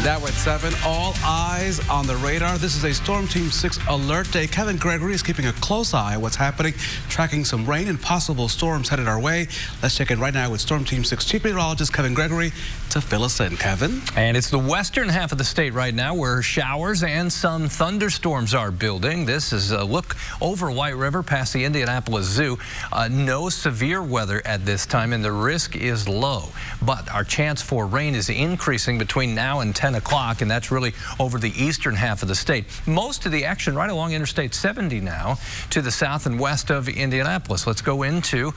Now at 7, all eyes on the radar. This is a Storm Team 6 alert day. Kevin Gregory is keeping a close eye on what's happening, tracking some rain and possible storms headed our way. Let's check in right now with Storm Team 6 Chief Meteorologist Kevin Gregory to fill us in. Kevin? And it's the western half of the state right now where showers and some thunderstorms are building. This is a look over White River past the Indianapolis Zoo. No severe weather at this time and the risk is low, but our chance for rain is increasing between now and 10 o'clock, and that's really over the eastern half of the state. Most of the action right along Interstate 70 now to the south and west of Indianapolis. Let's go into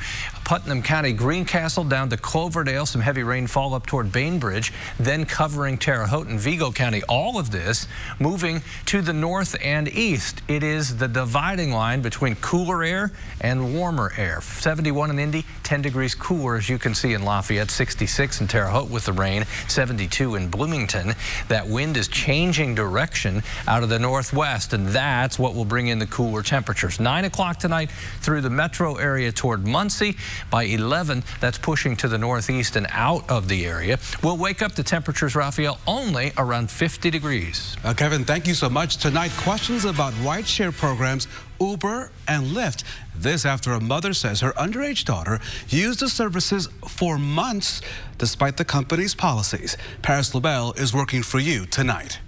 Putnam County, Greencastle down to Cloverdale, some heavy rainfall up toward Bainbridge, then covering Terre Haute and Vigo County. All of this moving to the north and east. It is the dividing line between cooler air and warmer air. 71 in Indy, 10 degrees cooler, as you can see in Lafayette, 66 in Terre Haute with the rain, 72 in Bloomington. That wind is changing direction out of the northwest, and that's what will bring in the cooler temperatures. 9 o'clock tonight through the metro area toward Muncie. By 11, that's pushing to the northeast and out of the area. We'll wake up to temperatures, Raphael, only around 50 degrees. Kevin, thank you so much. Tonight, questions about rideshare programs Uber and Lyft. This after a mother says her underage daughter used the services for months despite the company's policies. Paris LaBelle is working for you tonight.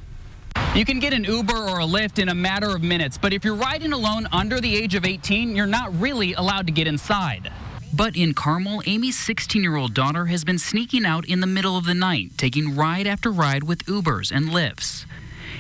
You can get an Uber or a Lyft in a matter of minutes, but if you're riding alone under the age of 18, you're not really allowed to get inside. But in Carmel, Amy's 16-year-old daughter has been sneaking out in the middle of the night, taking ride after ride with Ubers and Lyfts.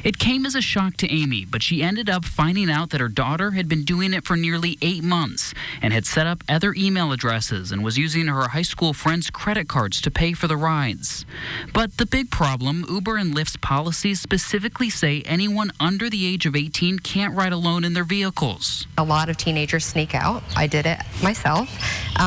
It came as a shock to Amy, but she ended up finding out that her daughter had been doing it for nearly 8 months and had set up other email addresses and was using her high school friends' credit cards to pay for the rides. But the big problem, Uber and Lyft's policies specifically say anyone under the age of 18 can't ride alone in their vehicles. A lot of teenagers sneak out. I did it myself.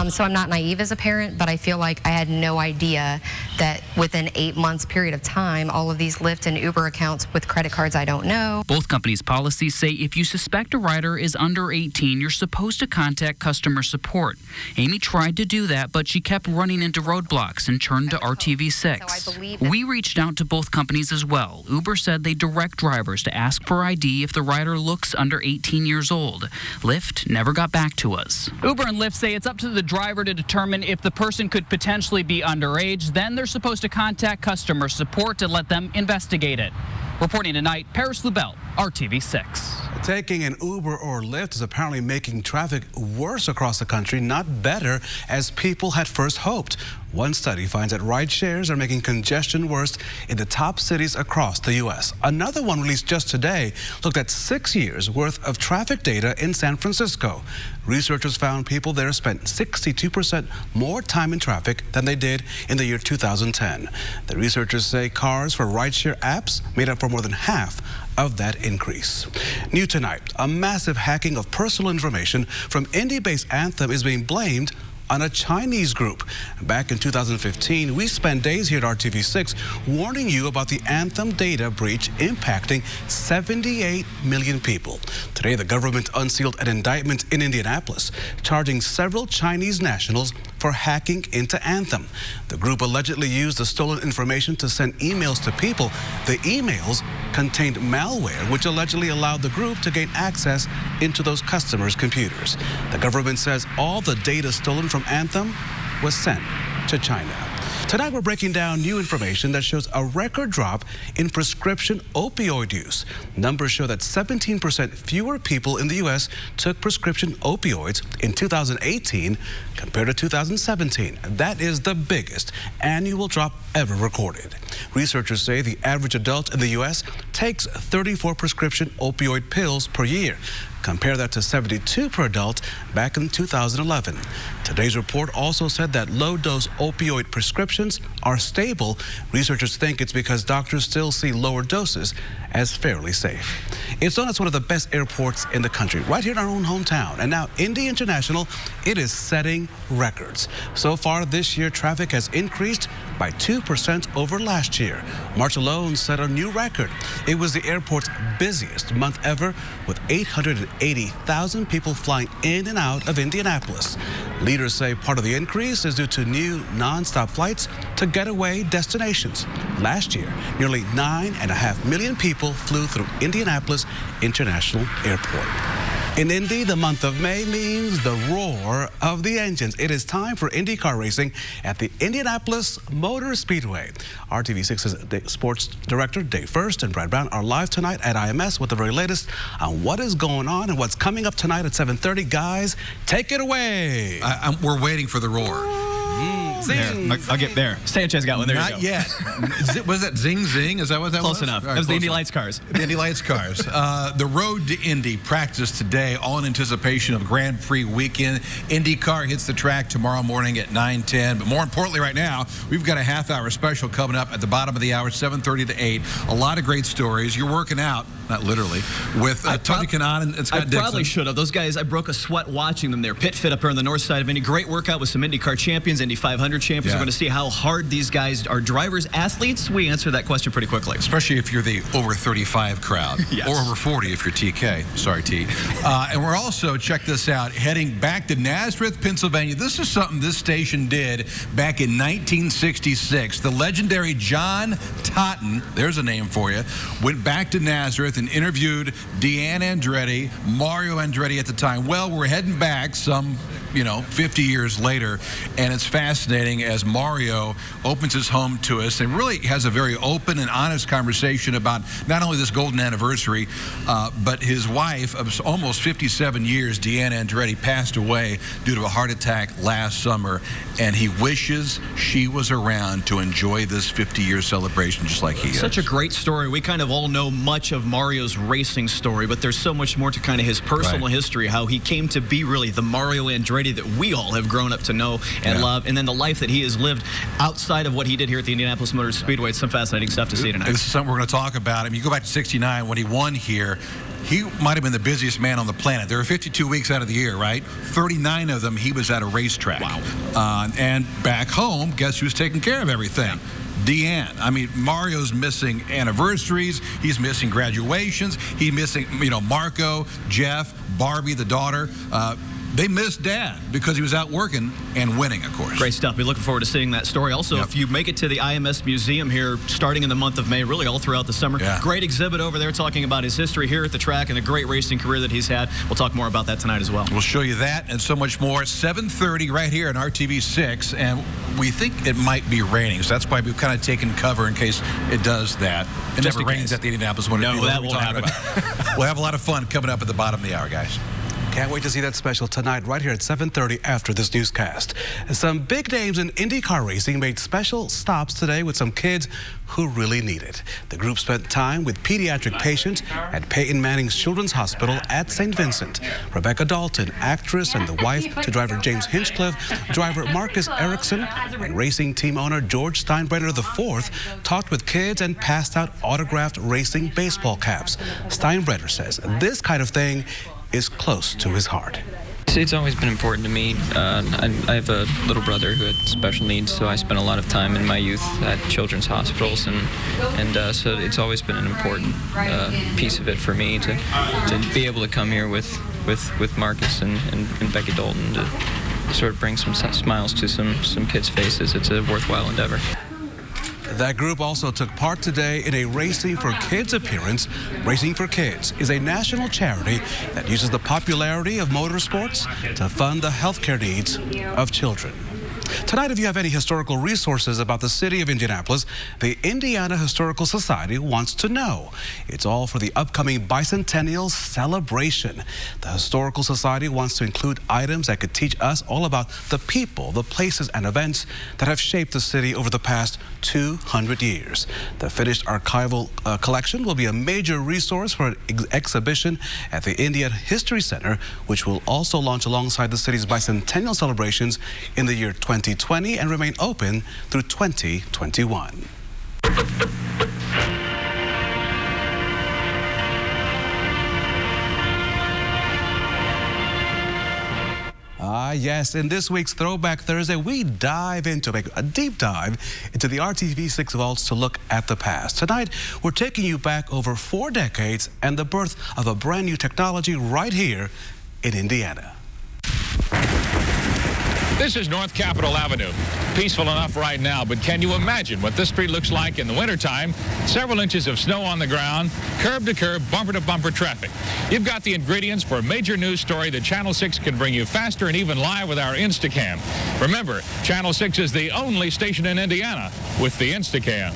So I'm not naive as a parent, but I feel like I had no idea that within 8 months period of time, all of these Lyft and Uber accounts with credit cards I don't know. Both companies' policies say if you suspect a rider is under 18, you're supposed to contact customer support. Amy tried to do that, but she kept running into roadblocks and turned to RTV6. We reached out to both companies as well. Uber said they direct drivers to ask for ID if the rider looks under 18 years old. Lyft never got back to us. Uber and Lyft say it's up to the driver to determine if the person could potentially be underage. Then they're supposed to contact customer support to let them investigate it. Reporting tonight, Paris LaBelle, RTV6. Taking an Uber or Lyft is apparently making traffic worse across the country, not better as people had first hoped. One study finds that ride shares are making congestion worse in the top cities across the U.S. Another one released just today looked at 6 years worth of traffic data in San Francisco. Researchers found people there spent 62% more time in traffic than they did in the year 2010. The researchers say cars for rideshare apps made up for more than half of that increase. New tonight, a massive hacking of personal information from indie-based Anthem is being blamed on a Chinese group. Back in 2015, we spent days here at RTV6 warning you about the Anthem data breach impacting 78 million people. Today, the government unsealed an indictment in Indianapolis, charging several Chinese nationals for hacking into Anthem. The group allegedly used the stolen information to send emails to people. The emails contained malware, which allegedly allowed the group to gain access into those customers' computers. The government says all the data stolen from Anthem was sent to China. Tonight, we're breaking down new information that shows a record drop in prescription opioid use. Numbers show that 17% fewer people in the U.S. took prescription opioids in 2018 compared to 2017. That is the biggest annual drop ever recorded. Researchers say the average adult in the U.S. takes 34 prescription opioid pills per year. Compare that to 72 per adult back in 2011. Today's report also said that low-dose opioid prescriptions are stable. Researchers think it's because doctors still see lower doses as fairly safe. It's known as one of the best airports in the country, right here in our own hometown. And now Indy International, it is setting records. So far this year, traffic has increased by 2% over last year. March alone set a new record. It was the airport's busiest month ever, with 880,000 people flying in and out of Indianapolis. Leaders say part of the increase is due to new nonstop flights to getaway destinations. Last year, nearly 9.5 million people flew through Indianapolis International Airport. In Indy, the month of May means the roar of the engines. It is time for IndyCar racing at the Indianapolis Motor Speedway. RTV6's sports director Dave First and Brad Brown are live tonight at IMS with the very latest on what is going on and what's coming up tonight at 7:30. Guys, take it away. We're waiting for the roar. Zing. I'll get there. Sanchez got one. There Not you go. yet. Was that zing zing? Is that what that was? Close enough. Right, that was the close Indy enough. Lights cars. The Indy Lights cars. The road to Indy practice today, all in anticipation of Grand Prix weekend. IndyCar hits the track tomorrow morning at 9:10. But more importantly, right now, we've got a half-hour special coming up at the bottom of the hour, 7:30 to 8. A lot of great stories. You're working out, not literally, with Tony Kanaan and Scott Dixon. I probably should have. Those guys, I broke a sweat watching them there. Pit fit up here on the north side of Indy. Great workout with some IndyCar champions, Indy 500 champions. Yeah. We're going to see how hard these guys are. Drivers, athletes, we answer that question pretty quickly. Especially if you're the over 35 crowd. Yes. Or over 40 if you're TK. Sorry, T. And we're also, check this out, heading back to Nazareth, Pennsylvania. This is something this station did back in 1966. The legendary John Totten, there's a name for you, went back to Nazareth and interviewed Deanne Andretti, Mario Andretti at the time. Well, we're heading back some 50 years later, and it's fascinating as Mario opens his home to us and really has a very open and honest conversation about not only this golden anniversary, but his wife of almost 57 years, Deanne Andretti, passed away due to a heart attack last summer, and he wishes she was around to enjoy this 50-year celebration just like he is. Such a great story. We kind of all know much of Mario's racing story, but there's so much more to kind of his personal history, how he came to be really the Mario Andretti that we all have grown up to know and love, and then the life that he has lived outside of what he did here at the Indianapolis Motor Speedway. It's some fascinating stuff to see tonight. This is something we're going to talk about. I mean, you go back to 69 when he won here. He might have been the busiest man on the planet. There are 52 weeks out of the year, right? 39 of them he was at a racetrack. Wow. And back home, guess who's taking care of everything? Deanne. I mean, Mario's missing anniversaries. He's missing graduations. He's missing, Marco, Jeff, Barbie, the daughter. They missed Dad because he was out working and winning, of course. Great stuff. We're looking forward to seeing that story. Also, if you make it to the IMS Museum here starting in the month of May, really all throughout the summer, great exhibit over there talking about his history here at the track and the great racing career that he's had. We'll talk more about that tonight as well. We'll show you that and so much more. 7:30 right here on RTV6, and we think it might be raining, so that's why we've kind of taken cover in case it does that. It never rains at the Indianapolis Motor Speedway. No, that won't happen. We'll have a lot of fun coming up at the bottom of the hour, guys. Can't wait to see that special tonight right here at 7:30 after this newscast. Some big names in IndyCar racing made special stops today with some kids who really need it. The group spent time with pediatric patients at Peyton Manning's Children's Hospital at St. Vincent. Rebecca Dalton, actress and the wife to driver James Hinchcliffe, driver Marcus Erickson, and racing team owner George Steinbrenner IV talked with kids and passed out autographed racing baseball caps. Steinbrenner says this kind of thing is close to his heart. It's always been important to me. I have a little brother who had special needs, so I spent a lot of time in my youth at children's hospitals, and so it's always been an important piece of it for me to be able to come here with Marcus and Becky Dalton to sort of bring some smiles to some kids' faces. It's a worthwhile endeavor. That group also took part today in a Racing for Kids appearance. Racing for Kids is a national charity that uses the popularity of motorsports to fund the healthcare needs of children. Tonight, if you have any historical resources about the city of Indianapolis, the Indiana Historical Society wants to know. It's all for the upcoming bicentennial celebration. The Historical Society wants to include items that could teach us all about the people, the places, and events that have shaped the city over the past 200 years. The finished archival collection will be a major resource for an exhibition at the Indiana History Center, which will also launch alongside the city's bicentennial celebrations in the year 2020 and remain open through 2021. Yes, in this week's Throwback Thursday, we make a deep dive into the RTV6 vaults to look at the past. Tonight, we're taking you back over 4 decades and the birth of a brand new technology right here in Indiana. This is North Capitol Avenue. Peaceful enough right now, but can you imagine what this street looks like in the wintertime? Several inches of snow on the ground, curb to curb, bumper to bumper traffic. You've got the ingredients for a major news story that Channel 6 can bring you faster and even live with our Instacam. Remember, Channel 6 is the only station in Indiana with the Instacam.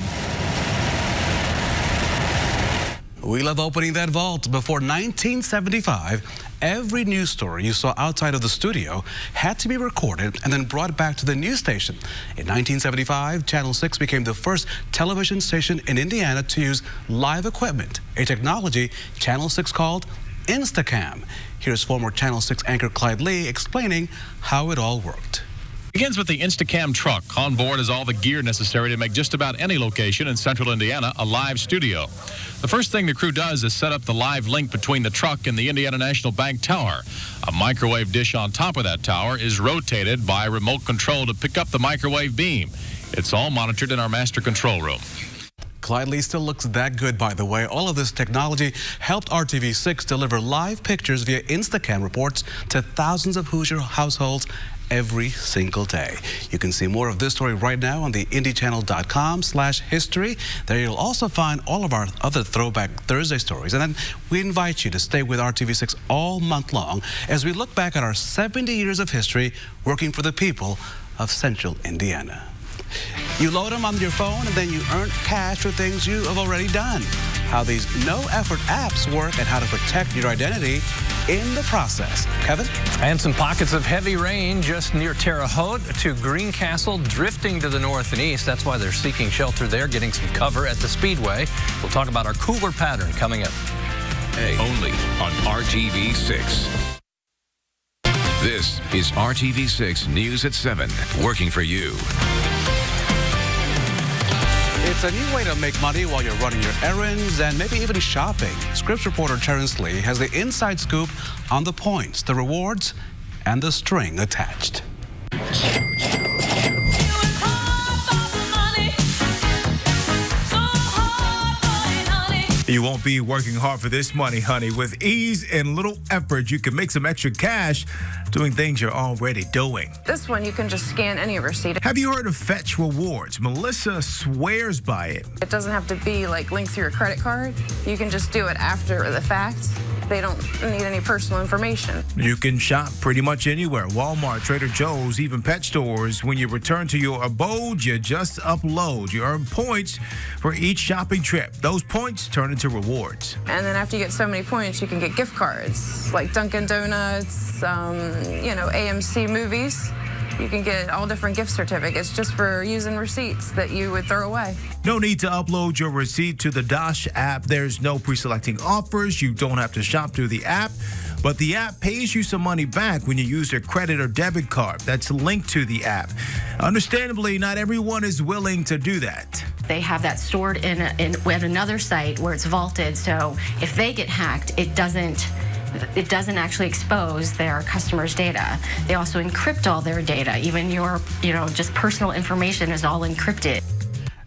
We love opening that vault. Before 1975, every news story you saw outside of the studio had to be recorded and then brought back to the news station. In 1975, Channel 6 became the first television station in Indiana to use live equipment, a technology Channel 6 called Instacam. Here's former Channel 6 anchor Clyde Lee explaining how it all worked. Begins with the Instacam truck. On board is all the gear necessary to make just about any location in central Indiana a live studio. The first thing the crew does is set up the live link between the truck and the Indiana National Bank tower. A microwave dish on top of that tower is rotated by remote control to pick up the microwave beam. It's all monitored in our master control room. Clyde Lee still looks that good, by the way. All of this technology helped RTV6 deliver live pictures via Instacam reports to thousands of Hoosier households every single day. You can see more of this story right now on the IndyChannel.com/history. There you'll also find all of our other Throwback Thursday stories. And then we invite you to stay with RTV6 all month long as we look back at our 70 years of history working for the people of central Indiana. You load them on your phone and then you earn cash for things you have already done. How these no-effort apps work and how to protect your identity in the process. Kevin? And some pockets of heavy rain just near Terre Haute to Greencastle, drifting to the north and east. That's why they're seeking shelter there, getting some cover at the Speedway. We'll talk about our cooler pattern coming up. Only on RTV6. This is RTV6 News at 7, working for you. It's a new way to make money while you're running your errands and maybe even shopping. Scripps reporter Terrence Lee has the inside scoop on the points, the rewards, and the string attached. You won't be working hard for this money, honey. With ease and little effort, you can make some extra cash doing things you're already doing. This one, you can just scan any receipt. Have you heard of Fetch Rewards? Melissa swears by it. It doesn't have to be like linked through your credit card. You can just do it after the fact. They don't need any personal information. You can shop pretty much anywhere. Walmart, Trader Joe's, even pet stores. When you return to your abode, you just upload. You earn points for each shopping trip. Those points turn into rewards. And then after you get so many points, you can get gift cards like Dunkin' Donuts, AMC movies. You can get all different gift certificates just for using receipts that you would throw away. No need to upload your receipt to the Dosh app. There's no pre-selecting offers. You don't have to shop through the app. But the app pays you some money back when you use your credit or debit card that's linked to the app. Understandably, not everyone is willing to do that. They have that stored in another site where it's vaulted, so if they get hacked, it doesn't actually expose their customers' data. They also encrypt all their data. Even your, just personal information is all encrypted.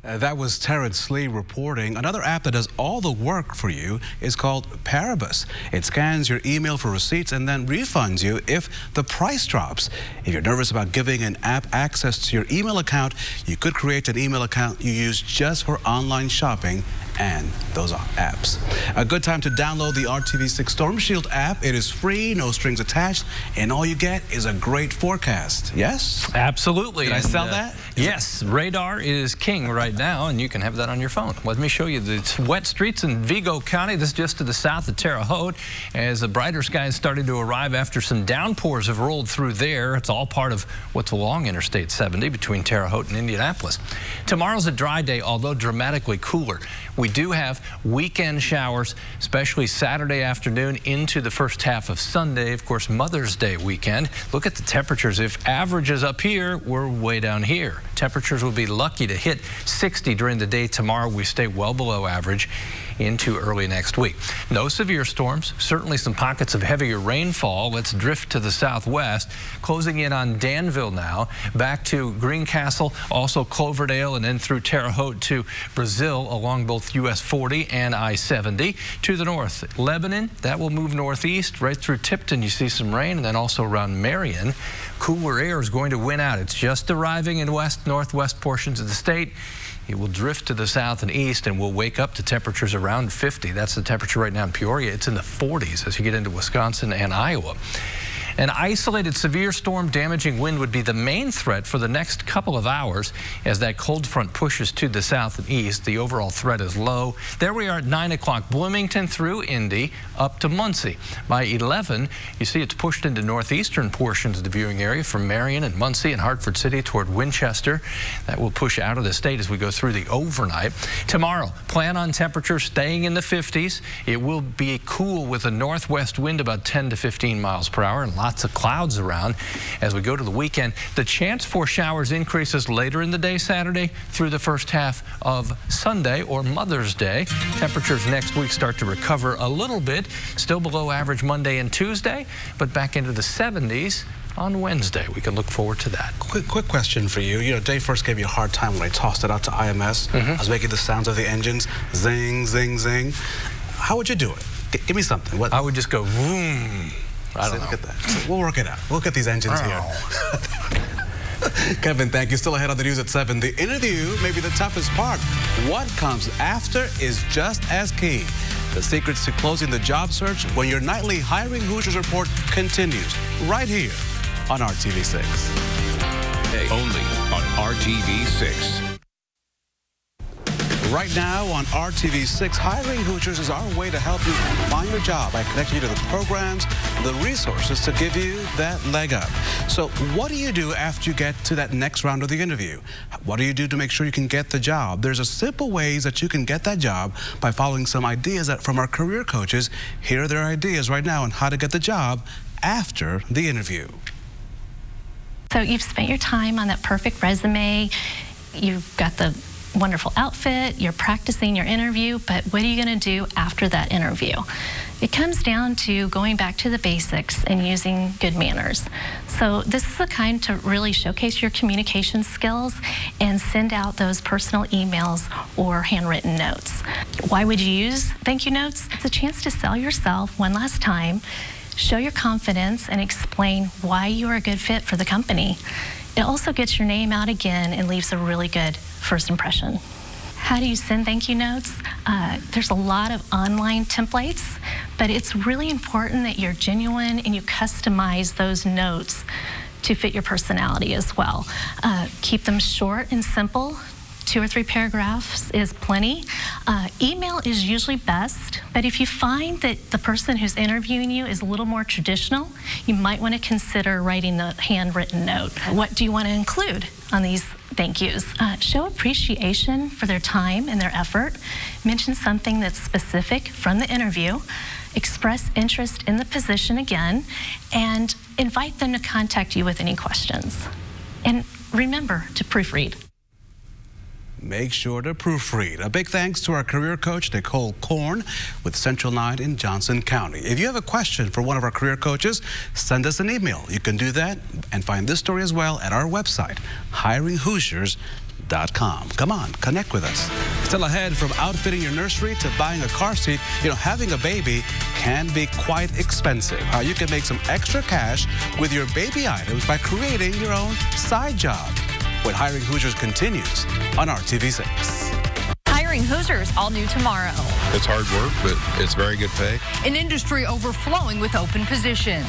That was Terrence Lee reporting. Another app that does all the work for you is called Paribus. It scans your email for receipts and then refunds you if the price drops. If you're nervous about giving an app access to your email account, you could create an email account you use just for online shopping and those apps. A good time to download the RTV6 Storm Shield app. It is free, no strings attached, and all you get is a great forecast. Yes? Absolutely. Did I sell that? Yes, radar is king right now, and you can have that on your phone. Let me show you the wet streets in Vigo County. This is just to the south of Terre Haute. As the brighter skies started to arrive after some downpours have rolled through there. It's all part of what's along Interstate 70 between Terre Haute and Indianapolis. Tomorrow's a dry day, although dramatically cooler. We do have weekend showers, especially Saturday afternoon into the first half of Sunday. Of course, Mother's Day weekend. Look at the temperatures. If average is up here, we're way down here. Temperatures will be lucky to hit 60 during the day tomorrow. We stay well below average into early next week. No severe storms, certainly some pockets of heavier rainfall. Let's drift to the southwest, closing in on Danville now, back to Greencastle, also Cloverdale, and then through Terre Haute to Brazil along both US 40 and I-70. To the north, Lebanon, that will move northeast right through Tipton. You see some rain, and then also around Marion. Cooler air is going to win out. It's just arriving in northwest portions of the state. It will drift to the south and east, and we'll wake up to temperatures around 50. That's the temperature right now in Peoria. It's in the 40s as you get into Wisconsin and Iowa. An isolated severe storm damaging wind would be the main threat for the next couple of hours as that cold front pushes to the south and east. The overall threat is low. There we are at 9 o'clock, Bloomington through Indy up to Muncie. By 11, you see it's pushed into northeastern portions of the viewing area from Marion and Muncie and Hartford City toward Winchester. That will push out of the state as we go through the overnight. Tomorrow, plan on temperatures staying in the 50s. It will be cool with a northwest wind about 10 to 15 miles per hour and lots of clouds around. As we go to the weekend, the chance for showers increases later in the day Saturday through the first half of Sunday or Mother's Day. Temperatures next week start to recover a little bit, still below average Monday and Tuesday, but back into the 70s on Wednesday. We can look forward to that. Quick question for you. You know, Dave first gave you a hard time when I tossed it out to IMS. I was making the sounds of the engines, zing, zing, zing. How would you do it? Give me something. What? I would just go vroom. I don't know. Look at that. We'll work it out. We'll get these engines here. Kevin, thank you. Still ahead on the news at 7. The interview may be the toughest part. What comes after is just as key. The secrets to closing the job search when your nightly Hiring Hoosiers report continues right here on RTV6. Only on RTV6. Right now on RTV6, Hiring Hoosiers is our way to help you find your job by connecting you to the programs, the resources to give you that leg up. So what do you do after you get to that next round of the interview? What do you do to make sure you can get the job? There's a simple ways that you can get that job by following some ideas from our career coaches. Here are their ideas right now on how to get the job after the interview. So you've spent your time on that perfect resume. You've got the wonderful outfit, you're practicing your interview, but what are you going to do after that interview? It comes down to going back to the basics and using good manners. So this is the kind to really showcase your communication skills and send out those personal emails or handwritten notes. Why would you use thank you notes? It's a chance to sell yourself one last time, show your confidence, and explain why you are a good fit for the company. It also gets your name out again and leaves a really good first impression. How do you send thank you notes? There's a lot of online templates, but it's really important that you're genuine and you customize those notes to fit your personality as well. Keep them short and simple. 2 or 3 paragraphs is plenty. Email is usually best, but if you find that the person who's interviewing you is a little more traditional, you might want to consider writing the handwritten note. What do you want to include on these thank yous? Show appreciation for their time and their effort. Mention something that's specific from the interview. Express interest in the position again, and invite them to contact you with any questions. And remember to proofread. Make sure to proofread. A big thanks to our career coach, Nicole Korn, with Central 9 in Johnson County. If you have a question for one of our career coaches, send us an email. You can do that and find this story as well at our website, hiringhoosiers.com. Come on, connect with us. Still ahead, from outfitting your nursery to buying a car seat, you know, having a baby can be quite expensive. How you can make some extra cash with your baby items by creating your own side job. When Hiring Hoosiers continues on RTV6. Hiring Hoosiers, all new tomorrow. It's hard work, but it's very good pay. An industry overflowing with open positions.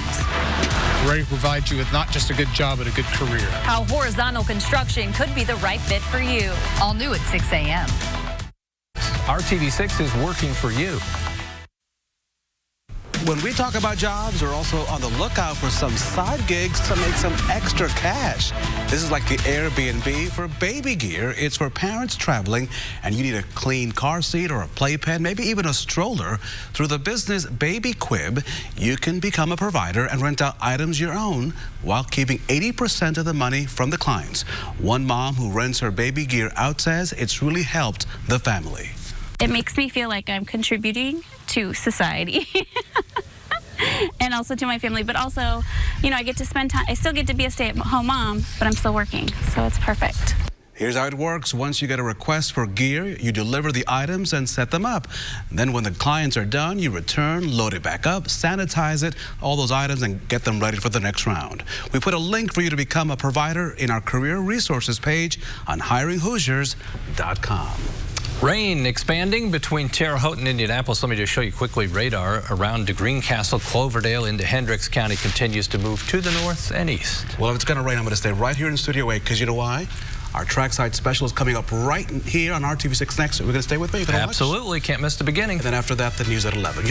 We're ready to provide you with not just a good job, but a good career. How horizontal construction could be the right fit for you. All new at 6 a.m. RTV6 is working for you. when we talk about jobs, we're also on the lookout for some side gigs to make some extra cash. This is like the Airbnb for baby gear. It's for parents traveling and you need a clean car seat or a playpen, maybe even a stroller. Through the business Baby Quib, you can become a provider and rent out items your own while keeping 80% of the money from the clients. One mom who rents her baby gear out says it's really helped the family. It makes me feel like I'm contributing to society and also to my family, but also, you know, I get to spend time. I still get to be a stay-at-home mom, but I'm still working, so it's perfect. Here's how it works. Once you get a request for gear, you deliver the items and set them up. Then when the clients are done, you return, load it back up, sanitize it, all those items, and get them ready for the next round. We put a link for you to become a provider in our career resources page on hiringhoosiers.com. Rain expanding between Terre Haute and Indianapolis. Let me just show you quickly. Radar around to Greencastle, Cloverdale into Hendricks County continues to move to the north and east. Well, if it's going to rain, I'm going to stay right here in Studio 8 because you know why? Our trackside special is coming up right here on RTV6 next. We're going to stay with me? Absolutely. Can't miss the beginning. And then after that, the news at 11.